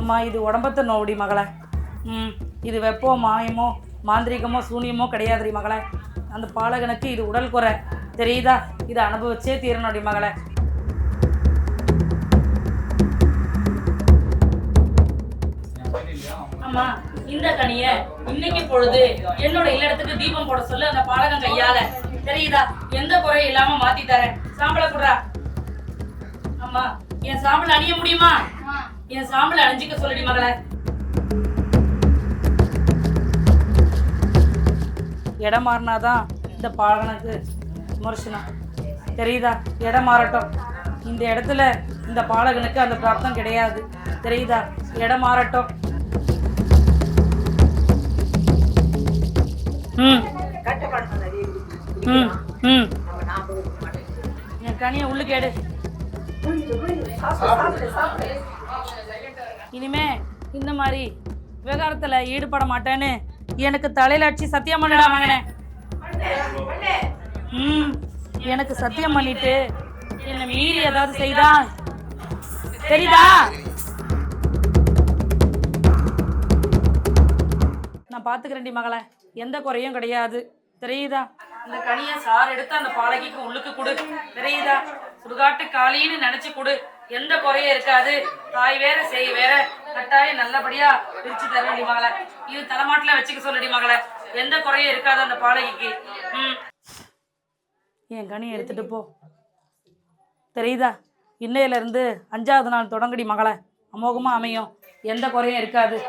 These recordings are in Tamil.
அம்மா இது உடம்பத்த நோவுடி மகளே. இது வெப்போ மாயமோ மாந்திரிகமோ சூனியமோ கிடையாதுடி மகளே. அந்த பாலகனுக்கு இது உடல் குறை தெரியுதா? இதை அனுபவிச்சே தீரணுடி மகளே. அம்மா இந்த கனிய இன்னைக்கு பொழுது என்னோட இல்லடத்துக்கு தீபம் போட சொல்லு அந்த பாலகன் கையால. தெரியுதா? எந்த குறையும் இல்லாம மாத்தி தரேன். சாம்பல குடுறா. அம்மா என் சாம்பல் அணிய முடியுமா? என் சாம்பல் அணிஞ்சிக்க சொல்லுடி மகளே. இடம் மாறினாதான் இந்த பாலகனுக்கு விமர்சனம். தெரியுதா? இடம் மாறட்டும். இந்த இடத்துல இந்த பாலகனுக்கு அந்த பிராப்தம் கிடையாது. தெரியுதா? இடம் மாறட்டும். என் கனியை உள்ளுக்கு எடு. இனிமே இந்த மாதிரி விவகாரத்துல ஈடுபட மாட்டேன்னு எனக்கு தலையில அடிச்சு சத்தியம் பண்ணிடா மகனே. எனக்கு சத்தியம் பண்ணிட்டு என்னை மீறி ஏதாவது செய்தா தெரியுதா? நான் பாத்துக்கிறேன்டி மகளே. எந்த குறையும் கிடையாது. தெரியுதா? இந்த கனியை சார் எடுத்து அந்த பாலகிக்கு உள்ளுக்கு கொடு. தெரியுதா? சுடுகாட்டு காலின்னு நினைச்சு கொடு. எந்த குறையும் இருக்காது. தாய் வேற செய் வேற கட்டாயம் நல்லபடியா பிரிச்சு தரடி மகளே. இது தலைமாட்டில வச்சுக்க சொல்லடி மகளே. எந்த குறையும் இருக்காது அந்த பாலகிக்கு. என் கனியை எடுத்துட்டு போ. தெரியுதா? இன்னையில இருந்து 5வது நாள் தொடங்கடி மகளே. அமோகமா அமையும். எந்த குறையும் இருக்காது.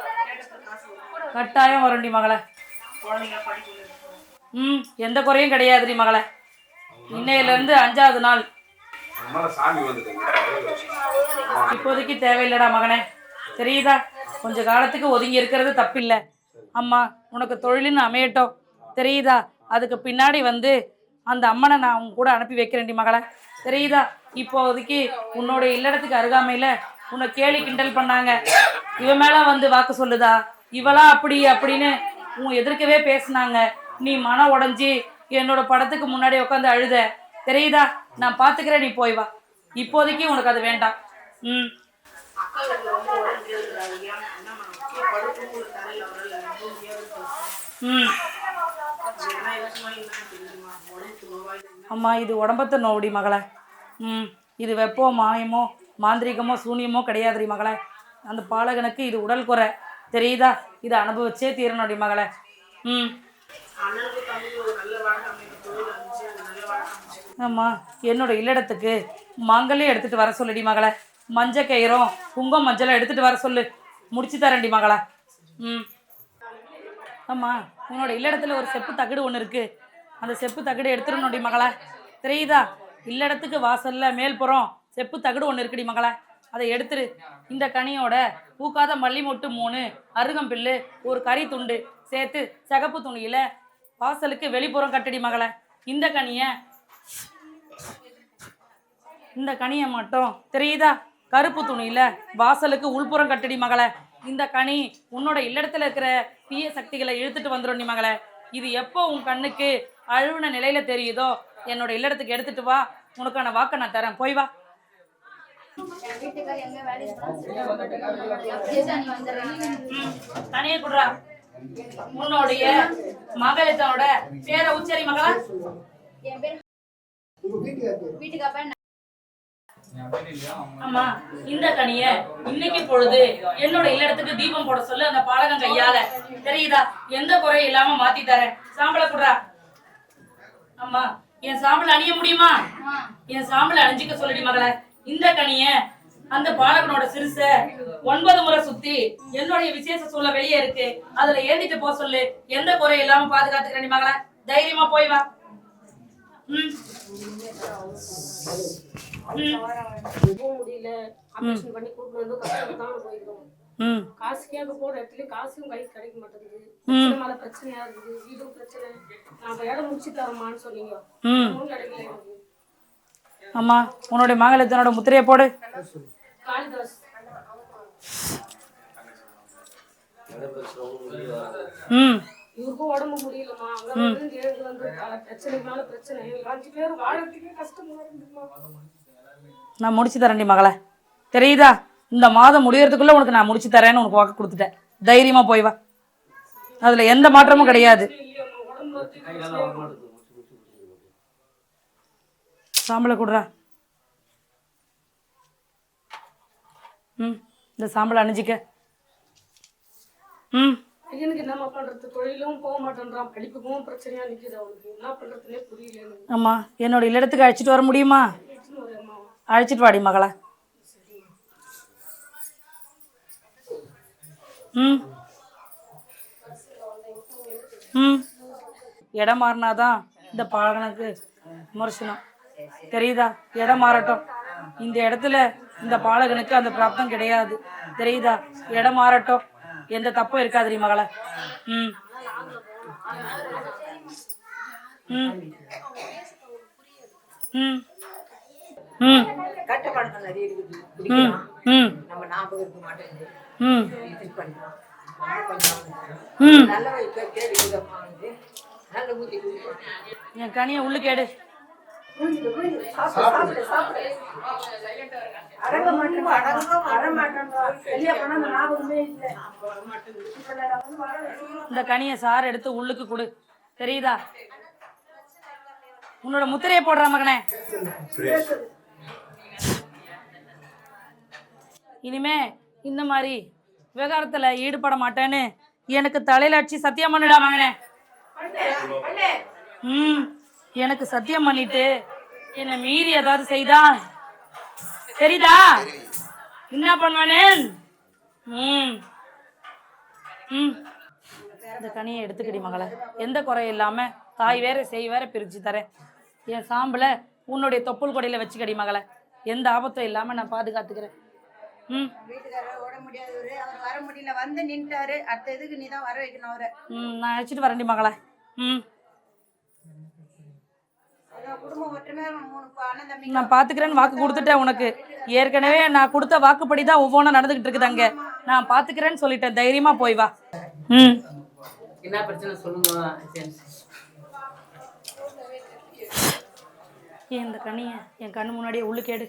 கட்டாயம் வரும்டி மகளே. எந்த குறையும் கிடையாதுடி மகளே. இன்னையில இருந்து 5வது நாள். இப்போதைக்கு தேவையில்லடா மகனே. தெரியுதா? கொஞ்ச காலத்துக்கு ஒதுங்கி இருக்கிறது தப்பில்லை. அம்மா உனக்கு தொழிலுன்னு அமையட்டும். தெரியுதா? அதுக்கு பின்னாடி வந்து அந்த அம்மனை நான் உன் கூட அனுப்பி வைக்கிறேன்டி மகளே. தெரியுதா? இப்போதைக்கு உன்னோட இல்லடத்துக்கு அருகாமையில உன்னை கேலி கிண்டல் பண்ணாங்க. இவன் மேல வந்து வாக்கு சொல்லுதா? இவளா அப்படி அப்படின்னு உன் எதிர்க்கவே பேசினாங்க. நீ மனம் உடஞ்சி என்னோட படத்துக்கு முன்னாடி உட்காந்து அழுத. தெரியுதா? நான் பாத்துக்கிறேன். நீ போய் வா. இப்போதைக்கு உனக்கு அது வேண்டாம். அம்மா இது உடம்பத்த நோவுடி மகளே. இது வெப்போ மாயமோ மாந்திரிகமோ சூனியமோ கிடையாதுடி மகளே. அந்த பாலகனுக்கு இது உடல் குறை தெரியுதா? இதை அனுபவிச்சே தீரணுடி மகளே. ஆமா என்னோட இல்லடத்துக்கு மாங்கல்யம் எடுத்துட்டு வர சொல்லுடி மகளே. மஞ்ச கயிறும் குங்குமம் மஞ்சளும் எடுத்துட்டு வர சொல்லு. முடிச்சு தரேன்டி மகளே. ஆமா உன்னோட இல்லடத்துல ஒரு செப்பு தகடு ஒன்று இருக்கு. அந்த செப்பு தகடு எடுத்துடணும்டி மகளே. தெரியுதா? இல்லடத்துக்கு வாசல்ல மேல்புறம் செப்பு தகடு ஒன்று இருக்குடி மகளே. அதை எடுத்துரு. இந்த கனியோட பூக்காத மல்லி மொட்டு 3 அருகம்பில்லு ஒரு கறி துண்டு சேர்த்து சிகப்பு துணியில வாசலுக்கு வெளிப்புறம் கட்டடி மகளே. இந்த கனியை மட்டும் தெரியுதா? கருப்பு துணியில வாசலுக்கு உள்புறம் கட்டடி மகளே. இந்த கனி உன்னோட இல்லடத்துல இருக்கிற தீய சக்திகளை இழுத்துட்டு வந்துடும் நீ மகளே. இது எப்போ உன் கண்ணுக்கு அழுவின நிலையில தெரியுதோ என்னோட இல்லடத்துக்கு எடுத்துட்டு வா. உனக்கான வாக்க நான் தரேன். போய் வா. தனியே குடுறா. உன்னுடைய மகளத்தோட பேரை உச்சரி மகளா. அம்மா இந்த கனிய இன்னைக்கு பொழுது என்னோட இல்லடத்துக்கு தீபம் போட சொல்லு அந்த பாலகன் கையால. தெரியுதா? எந்த குறையும் இல்லாம மாத்தி தரேன். சாம்பல குடுறா. அம்மா என் சாம்பல் அணிய முடியுமா? என் சாம்பல் அணிஞ்சிக்க சொல்லுடி மகளே. இந்த கனிய அந்த பாலகனோட சிறுச 9 முறை சுத்தி என்னுடைய விசேஷ சூழல் வெளியே இருக்கு. அதுல ஏந்திட்டு போ சொல்லு. எந்த குறையும் இல்லாம பாதுகாத்துக்கிறேன் மகளே. தைரியமா போய் வா. முடியல ஆபரேஷன் பண்ணி கூட்டு வந்து கஷ்டப்பட்டாலும் போயிடும். காசு கேட்க போற இடத்துல காசும் கை கிடைக்க மாட்டேங்குது. பிரச்சனை மேல பிரச்சனையா இருக்குது. வீடும் பிரச்சனை. நான் இடம் முடிச்சு தரமான்னு சொன்னீங்க. கிடைக்கல. அம்மா உன்னோட மகளத்தனோட முத்திரையை போடு. காளிதாஸ் இவருக்கும் உடம்பு முடியலமா. அங்க வந்து பிரச்சனை மேல பிரச்சனை. 5 பேர் வாழறதுக்கே கஷ்டமா இருக்குமா. நான் முடிச்சு தரேன்டி மகளே. தெரியுதா? இந்த மாதம் முடியறதுக்குள்ள உனக்கு நான் முடிச்சு தரேன்னு உனக்கு வாக்கு கொடுத்துட்டேன். தைரியமா போய் வா. அதுல எந்த மாற்றமும் கிடையாது. சாம்பலை கொடுறா. இந்த சாம்பலை அணிஞ்சிக்க. பையனுக்கு என்னம்மா பண்றது? தொழிலும் போக மாட்டேன்றான், படிப்புக்கும் பிரச்சனையா நிக்குது அவனுக்கு. என்ன பண்றதுன்னே புரியல. ஆமா, என்னோட இல்லத்துக்கு அழைச்சிட்டு வர முடியுமா? அழைச்சிட்டு வாடி மகளா. இடம் மாறினாதான் இந்த பாலகனுக்கு விமர்சனம் தெரியுதா? இடம் மாறட்டும். இந்த இடத்துல இந்த பாலகனுக்கு அந்த பிராப்தம் கிடையாது தெரியுதா? இடம் மாறட்டும், எந்த தப்பும் இருக்காது மகள. கட்டுப்பாடு நிறைய இருக்குது. நம்ம ஞாபகம் இருக்க மாட்டேங்குது. என் கனியை உள்ளு கேடு. இந்த கனியை சார் எடுத்து உள்ளுக்கு கொடு தெரியுதா? உன்னோட முத்திரையை போடுற மகனே. இனிமே இந்த மாதிரி விவகாரத்துல ஈடுபட மாட்டேன்னு எனக்கு தலையில அடிச்சு சத்தியம் பண்ணிடா மகனே. எனக்கு சத்தியம் பண்ணிட்டு என்னை மீறி ஏதாவது செய்தா தெரியுதா என்ன பண்ணுவானே? இந்த கனியை எடுத்துக்கிடி மகள. எந்த குறையும் இல்லாம தாய் வேற செய் வேற பிரிச்சு தரேன். என் சாம்பல உன்னுடைய தொப்புள் கொடையில வச்சுக்கடி மகள. எந்த ஆபத்தும் இல்லாம நான் பாதுகாத்துக்கிறேன். வீட்டுக்காரர் ஓட முடியாதவரு, அவர் வர முடியல, வந்து நின்ட்டாரு. அடுத்த இதுக்கு நீ தான் வர வைக்கணும் அவரை. நான் அழைச்சிட்டு வரேன்டி மகள. குடும்பம் ஒற்றுமை, 3 அண்ணன் தம்பி. நான் பாத்துக்கிறேன்னு வாக்கு கொடுத்துட்டேன் உனக்கு. ஏற்கனவே நான் கொடுத்த வாக்குப்படி தான் ஒவ்வொன்றும் நடந்துகிட்டு இருக்குது அங்க. நான் பாத்துக்கிறேன்னு சொல்லிட்டேன். தைரியமா போய் வா. என்ன பிரச்சனை சொல்லுங்க. இந்த கனிய என் கண்ணு முன்னாடியே உள்ளு கேடு.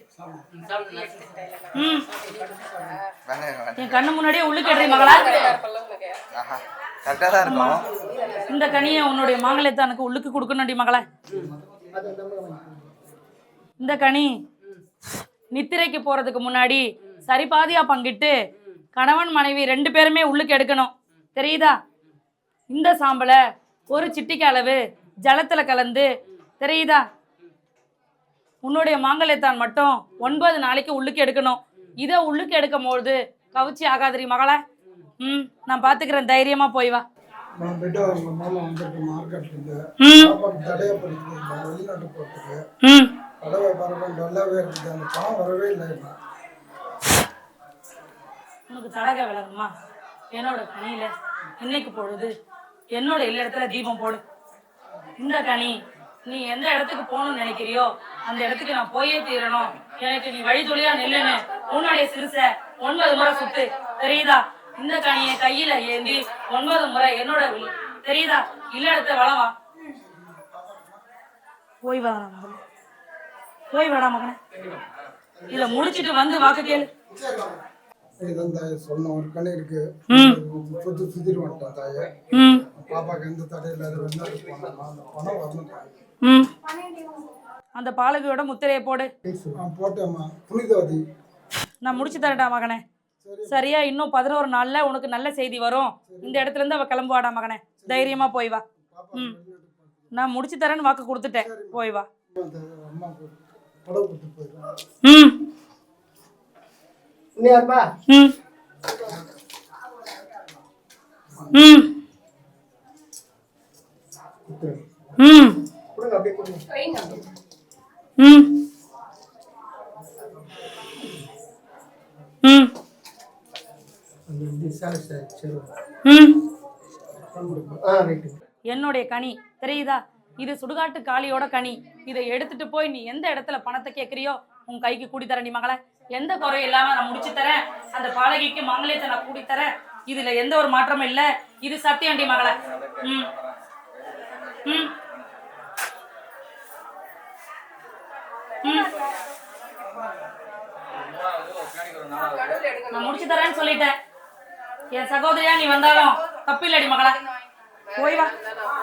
என் கண்ணு முன்னாடியே உள்ளு கேடுறீ மகளா. இந்த கனியை உன்னுடைய மாங்கல்யத்தானுக்கு உள்ளுக்கு கொடுக்கணும்டி மகளா. இந்த கனி நித்திரைக்கு போறதுக்கு முன்னாடி சரிபாதியா பங்கிட்டு கணவன் மனைவி 2 பேருமே உள்ளுக்கு எடுக்கணும் தெரியுதா? இந்த சாம்பலை ஒரு சிட்டிக்கு அளவு ஜலத்துல கலந்து தெரியுதா? உன்னுடைய மாங்கல்யத்தான் மட்டும் 9 நாளைக்கு உள்ளுக்கு எடுக்கணும். இதை உள்ளுக்கு எடுக்கும் போது கவுச்சி ஆகாதிரி மகளா. நான் பாத்துக்கிறேன். தைரியமா போய் வா. நான் பெட்டா அவங்க மாமா வந்துட்டு மார்க்கெட்லேருந்து தடையை படிக்கிறது வெளிநாட்டு போகிறதுக்கு கடவை பரவாயில்ல நல்லாவே இருக்குது. அந்த பணம் வரவே இல்லை. உனக்கு தடகை விளங்குமா? என்னோட கனியில இன்னைக்கு பொழுது என்னோட இல்லத்துல தீபம் போடு. இந்த கனி நீ எந்த இடத்துக்கு போகணும்னு நினைக்கிறியோ அந்த இடத்துக்கு நான் போயே தீரணும். எனக்கு நீ வழித்தொழியா நில்லுன்னு உன்னுடைய சிறுச 9 முறை சுத்து தெரியுதா? இந்த கனியை கையில ஏந்தி 9 முறை என்னோட தெரியுதா? இல்ல இடத்த வளவா. போய் வா மகனே, போய் வாடா மகனே. இத முடிச்சிட்டு வந்து வாக்கு கேளு. இதான் தாயை சொன்ன ஒரு கணி இருக்கு. சுத்திட்டு வந்துட்டேன் தாயை. பாப்பாக்கு எந்த தடை இல்லாத வெளிநாட்டு போனோம். அந்த பணம் வரணும். அந்த பாலகியோட முத்திரையை போடு. போட்டேம்மா. புனிதவதி நான் முடிச்சு தரேன்டா மகனே. சரியா? இன்னும் 11 நாள்ல உனக்கு நல்ல செய்தி வரும். இந்த இடத்துல இருந்து அவ கிளம்புவாடா மகனே. தைரியமா போய் வா. நான் முடிச்சு தரேன்னு வாக்கு கொடுத்துட்டேன். போய் வா. என்னுடைய கனி தெரியுதா? இது சுடுகாட்டு காளியோட கனி. இதை எடுத்துட்டு போய் நீ எந்த இடத்துல பணத்தை கேட்கறியோ உன் கைக்கு கூடி தரேன் மகளே. எந்த குறையும் இல்லாம நான் முடிச்சு தரேன். அந்த பாலகிக்கு மாங்கல்யத்தை நான் கூடி தரேன். இதுல எந்த ஒரு மாற்றமும் இல்ல. இது சத்தியண்டி மகளே. நான் முடிச்சு தரேன்னு சொல்லிட்டேன். என் சகோதரியா நீ வந்தாலும் தப்பில்லடி மகளா, போய் வா.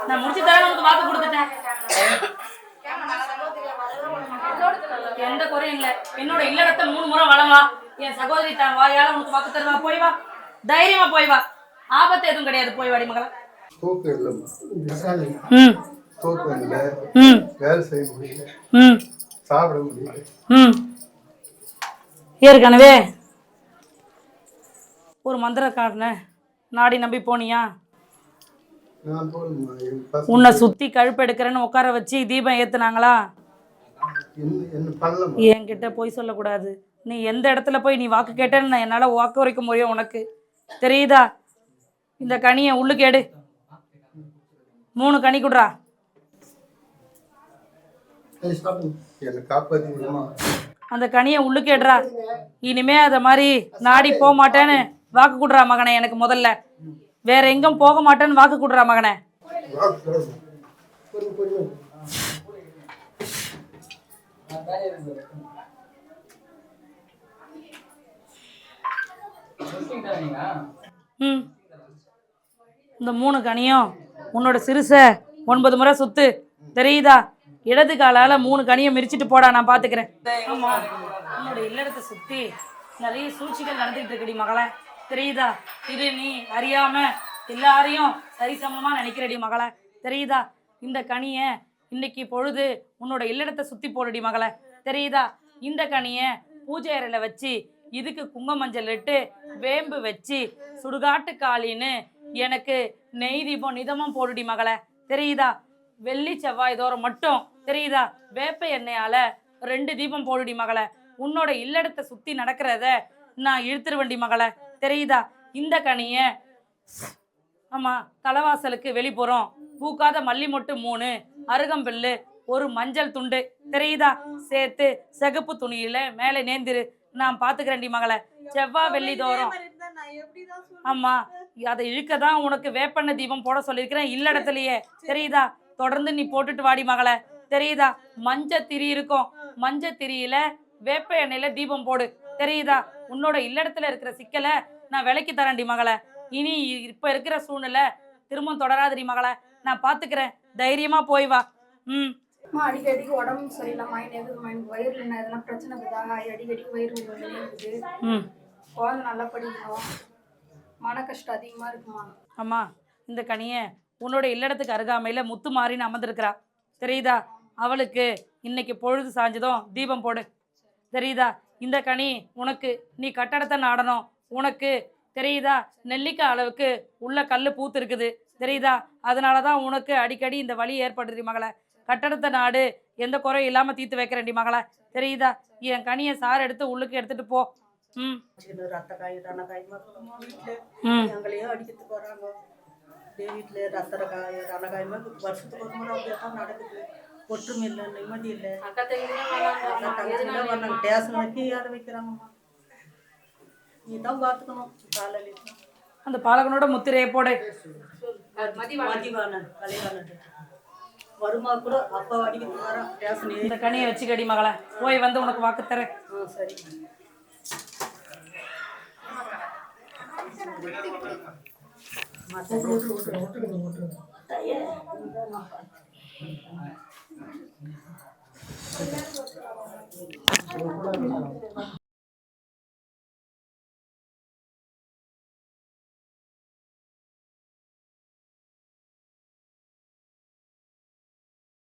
நான் முடிச்சு தரேன்னு உனக்கு வாக்கு கொடுத்துட்டேன். எந்த குறையும் இல்லை. என்னோட இல்லறத்தை 3 முறை வளவா. என் சகோதரி தான் வாயால உனக்கு வாக்கு தருவா. போய் வா, தைரியமா போய் வா. ஆபத்து எதுவும் கிடையாது. போய் வாடி மகளா. தூக்கம் இல்லைம்மா, தூக்கம் இல்லை, வேலை செய்ய முடியல, சாப்பிட முடியல. ஏற்கனவே ஒரு மந்திரக்காரனை நாடி நம்பி போனியா? நான் போகணுமா? என் பசங்க உன்னை சுத்தி கழுப்பு எடுக்கிறேன்னு உட்கார வச்சு தீபம் ஏத்துனாங்களா? என்ன பண்ணலாம்? என்கிட்ட போய் சொல்லக்கூடாது. நீ எந்த இடத்துல போய் நீ வாக்கு கேட்டேன்னு நான் என்னால் வாக்கு உரைக்க முடியும். உனக்கு தெரியுதா? இந்த கனியை உள்ளுக்கு எடு. 3 கனி குடுறா. என்னை காப்பாற்றி விடுமா? அந்த கனியை உள்ளுக்கு எடுறா. இனிமே அதை மாதிரி நாடி போக மாட்டேன்னு வாக்கு கொடுறா மகனே. எனக்கு முதல்ல வேற எங்கும் போக மாட்டேன்னு வாக்கு கொடுறா மகனே. இந்த 3 கனியும் உன்னோட சிறுசை 9 முறை சுத்து. தெரியுதா? இடது காலால 3 கனியை மிரிச்சிட்டு போடா, நான் பாத்துக்கிறேன். ஆமா, உன்னோட இல்லறத்தை சுத்தி நிறைய சூழ்ச்சிகள் நடந்துகிட்டு இருக்குடி மகளே. தெரியுதா? இது நீ அறியாம எல்லாரையும் சரிசமமா நினைக்கிறடி மகளே. தெரியுதா? இந்த கனியை இன்னைக்கு பொழுது உன்னோட இல்லறத்தை சுத்தி போடுடி மகளே. தெரியுதா? இந்த கனியை பூஜை அறையில வச்சு இதுக்கு குங்கும மஞ்சள் இட்டு வேம்பு வச்சு சுடுகாட்டு காளின்னு எனக்கு நெய் தீபம் நிதமும் போடுடி மகளே. தெரியுதா? வெள்ளி செவ்வாய் தோறும் மட்டும் தெரியுதா வேப்ப எண்ணெயால 2 தீபம் போடுடி மகளே. உன்னோட இல்லடத்தை சுத்தி நடக்கிறத நான் இழுத்துருவண்டி மகளே. தெரியுதா? இந்த கனிய ஆமா தலைவாசலுக்கு வெளிப்புறம் பூக்காத மல்லி மொட்டு 3, அருகம்பில்லு 1 மஞ்சள் துண்டு தெரியுதா சேர்த்து சிகப்பு துணியில மேலே நேந்திரு. நான் பாத்துக்கிறேன்டி மகளே. செவ்வாய் வெள்ளி தோறும் ஆமா அதை இழுக்கதான் உனக்கு வேப்பெண்ண தீபம் போட சொல்லியிருக்கிறேன் இல்லடத்துலயே. தெரியுதா? தொடர்ந்து நீ போட்டுட்டு வாடி மகளே. தெரியுதா? மஞ்சள் திரி இருக்கும், மஞ்சள் திரியில வேப்ப எண்ணெயில தீபம் போடு. தெரியுதா? உன்னோட இல்லடத்துல இருக்கிற சிக்கலை நான் விலைக்கு தரேன்டி மகளே. இனி இப்ப இருக்கிற சூழ்நிலை திரும்ப தொடராதடி மகளே. நான் பாத்துக்கிறேன், தைரியமா போய் வா. அடிக்கடிக்கு உடம்பு சரியில்லாம எனக்கு வயிறு எதனா பிரச்சனை இருக்குதா? அடிக்கடிக்கு வயிறு இருக்குது. குழந்தை நல்லா படிக்கணும், மன கஷ்டம் அதிகமா இருக்குமா? ஆமா இந்த கனியை உன்னோட இல்லடத்துக்கு அருகாமையில முத்து மாறின்னு அமர்ந்திருக்கிறா. தெரியுதா? அவளுக்கு இன்னைக்கு பொழுது சாஞ்சதும் தீபம் போடு. தெரியுதா? இந்த கனி உனக்கு நீ கட்டடத்தை நாடணும். உனக்கு தெரியுதா? நெல்லிக்காய் அளவுக்கு உள்ள கல் பூத்து இருக்குது. தெரியுதா? அதனாலதான் உனக்கு அடிக்கடி இந்த வலி ஏற்படுது மகளே. கட்டடத்தை நாடு, எந்த குறையும் இல்லாம தீர்த்து வைக்கிறேன்டி மகளே. தெரியுதா? என் கனியை சாறு எடுத்து உள்ளுக்கு எடுத்துட்டு போ. ரத்த காய் ரணகாயமா எங்களையும் அடிக்கிறதுக்கு வராங்க. வீட்டில் ரத்த காய் ரணகாயமா வருஷத்துக்கு ஒரு முறை அப்படியே தான் நடக்குது. ஒற்றுமை இல்லை, நிம்மதி இல்லை. வந்தாங்க டேஷன் வைக்க யாரை வைக்கிறாங்கம்மா. நீ தான் பார்த்துக்கணும். காலையில் அந்த பாலகனோட முத்திரையை போடு. மதிவான கலைவான வருமா கூட அப்பா அடிக்கிறதுக்கு வரான் டேஷன். இந்த கனியை வச்சுக்கடி மகளே. போய் வந்து உனக்கு வாக்கு தரேன். சரி